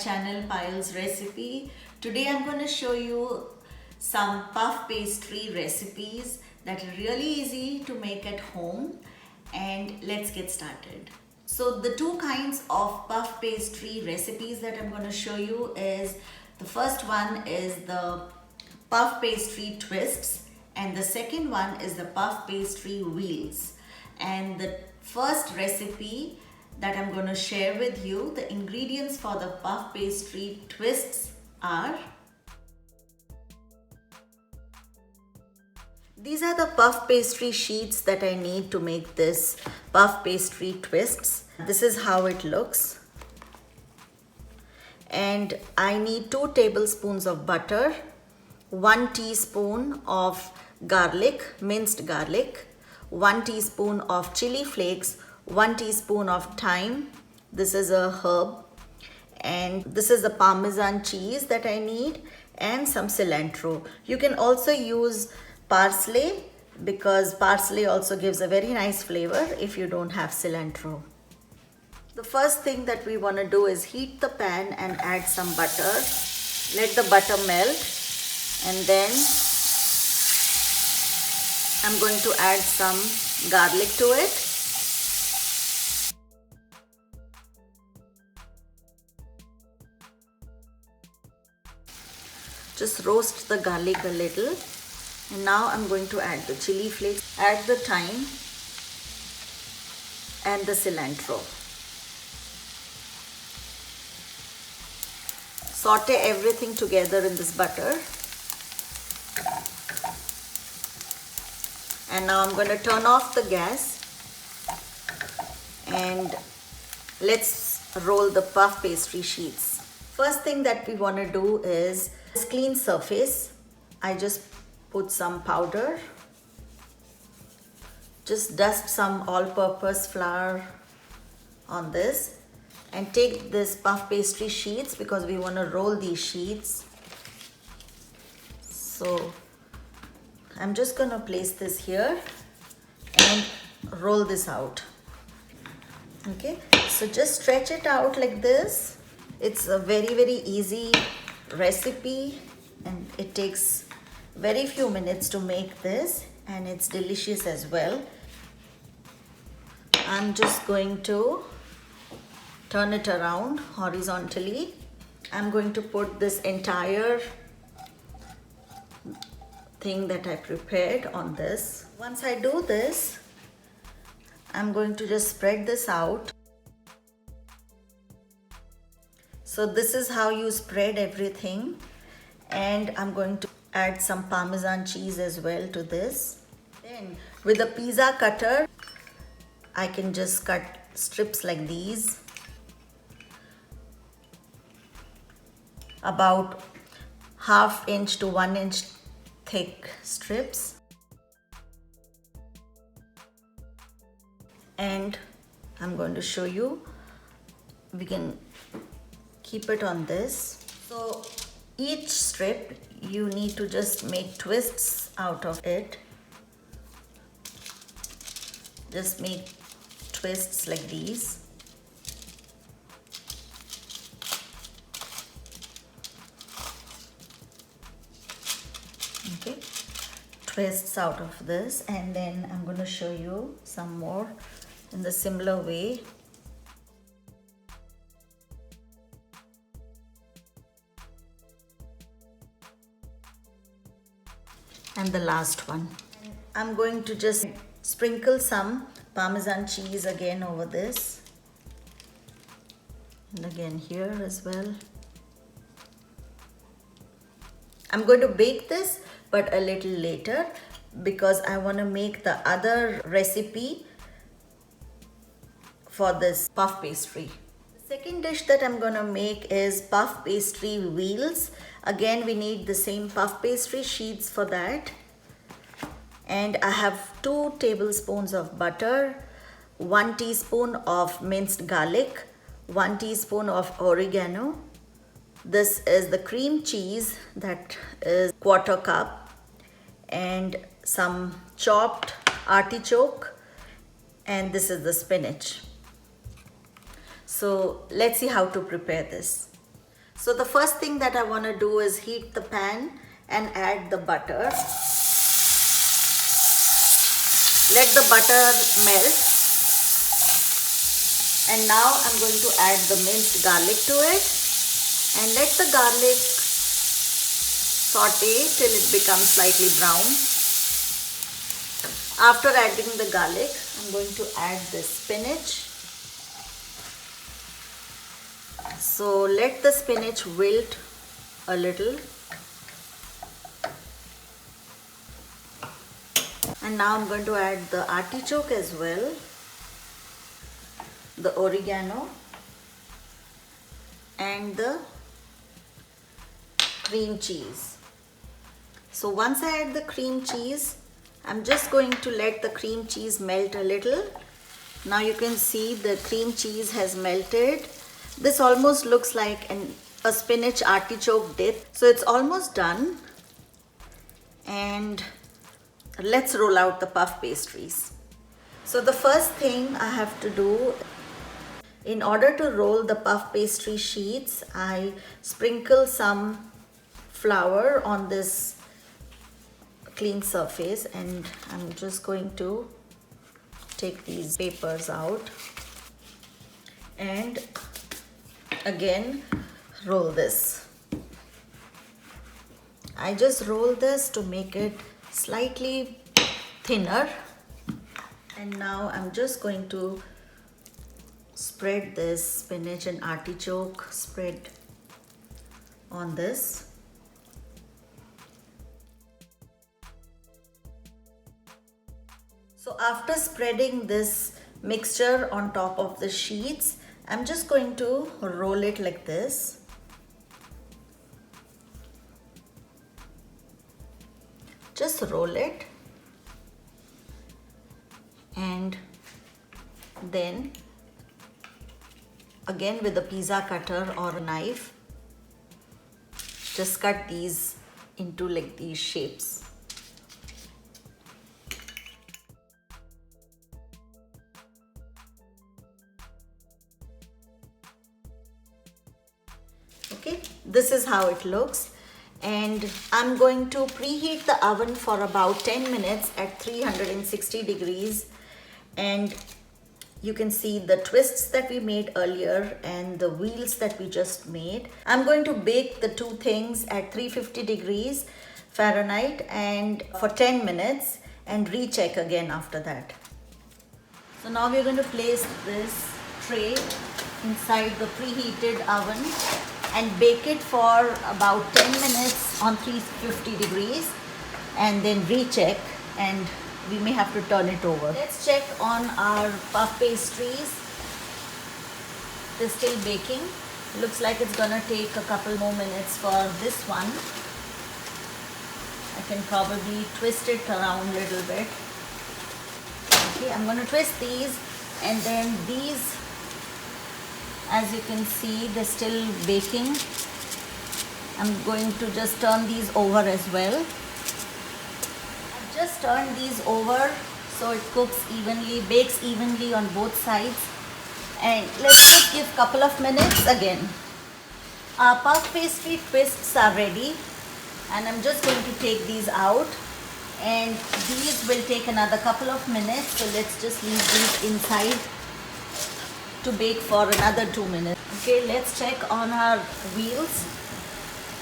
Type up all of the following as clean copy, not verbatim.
channel Payal's Recipe. Today I'm going to show you some puff pastry recipes that are really easy to make at home, and let's get started. So the two kinds of puff pastry recipes that I'm going to show you is, the first one is the Puff Pastry Twists and the second one is the Puff Pastry Wheels. And the first recipe that I'm going to share with you, the ingredients for the Puff Pastry Twists are: these are the puff pastry sheets that I need to make this puff pastry twists. This is how it looks. And I need 2 tablespoons of butter, 1 teaspoon of garlic, minced garlic, 1 teaspoon of chili flakes, 1 teaspoon of thyme. This is a herb. And this is the Parmesan cheese that I need, and some cilantro. You can also use parsley because parsley also gives a very nice flavor if you don't have cilantro. The first thing that we want to do is heat the pan and add some butter. Let the butter melt, and then I'm going to add some garlic to it. Just roast the garlic a little. And now I'm going to add the chili flakes, add the thyme and the cilantro. Saute everything together in this butter. And now I'm going to turn off the gas and let's roll the puff pastry sheets. First thing that we want to do is this clean surface. I just put some powder. Just dust some all-purpose flour on this and take this puff pastry sheets because we want to roll these sheets. So I'm just going to place this here and roll this out. Okay, so just stretch it out like this. It's a very easy recipe and it takes very few minutes to make this, and it's delicious as well. I'm just going to turn it around horizontally. I'm going to put this entire thing that I prepared on this. Once I do this, I'm going to just spread this out. So this is how you spread everything, and I'm going to add some Parmesan cheese as well to this. Then with a pizza cutter, I can just cut strips like these, about 1/2 inch to 1 inch thick strips. And I'm going to show you, we can keep it on this. So each strip you need to just make twists out of it. Just make twists like these. Okay, twists out of this, and then I'm going to show you some more in the similar way. And the last one. I'm going to just sprinkle some Parmesan cheese again over this, and again here as well. I'm going to bake this but a little later because I want to make the other recipe for this puff pastry. The second dish that I'm going to make is Puff Pastry Wheels. Again, we need the same puff pastry sheets for that. And I have 2 tablespoons of butter, 1 teaspoon of minced garlic, 1 teaspoon of oregano. This is the cream cheese, that is 1/4 cup, and some chopped artichoke, and this is the spinach. So let's see how to prepare this. So the first thing that I want to do is heat the pan and add the butter. Let the butter melt. And now I'm going to add the minced garlic to it. And let the garlic saute till it becomes slightly brown. After adding the garlic, I'm going to add the spinach. So let the spinach wilt a little. And now I'm going to add the artichoke as well, the oregano, and the cream cheese. So once I add the cream cheese, I'm just going to let the cream cheese melt a little. Now you can see the cream cheese has melted. This almost looks like a spinach artichoke dip. So it's almost done. And let's roll out the puff pastries. So the first thing I have to do, in order to roll the puff pastry sheets, I sprinkle some flour on this clean surface, and I'm just going to take these papers out and again roll this. I just roll this to make it slightly thinner, and now I'm just going to spread this spinach and artichoke spread on this. So after spreading this mixture on top of the sheets, I'm just going to roll it like this. Just roll it, and then again with a pizza cutter or a knife, just cut these into like these shapes. Okay, this is how it looks. And I'm going to preheat the oven for about 10 minutes at 360 degrees. And you can see the twists that we made earlier and the wheels that we just made. I'm going to bake the two things at 350 degrees Fahrenheit and for 10 minutes and recheck again after that. So now we're going to place this tray inside the preheated oven and bake it for about 10 minutes on 350 degrees and then recheck, and we may have to turn it over. Let's check on our puff pastries. They're still baking. Looks like it's gonna take a couple more minutes for this one. I can probably twist it around a little bit. Okay, I'm gonna twist these, and then these, as you can see, they're still baking. I'm going to just turn these over as well. I've just turned these over so it cooks evenly, bakes evenly on both sides. And let's just give a couple of minutes again. Our puff pastry twists are ready, and I'm just going to take these out, and these will take another couple of minutes. So let's just leave these inside to bake for another 2 minutes. Okay, let's check on our wheels,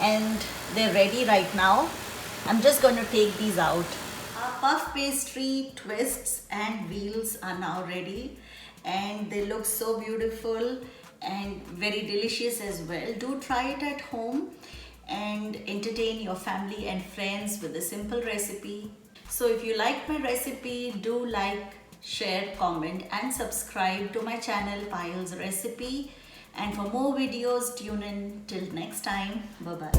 and they're ready right now. I'm just going to take these out. Our puff pastry twists and wheels are now ready, and they look so beautiful and very delicious as well. Do try it at home and entertain your family and friends with a simple recipe. So if you like my recipe, do like, share, comment and subscribe to my channel Payal's Recipe, and for more videos tune in. Till next time, bye bye.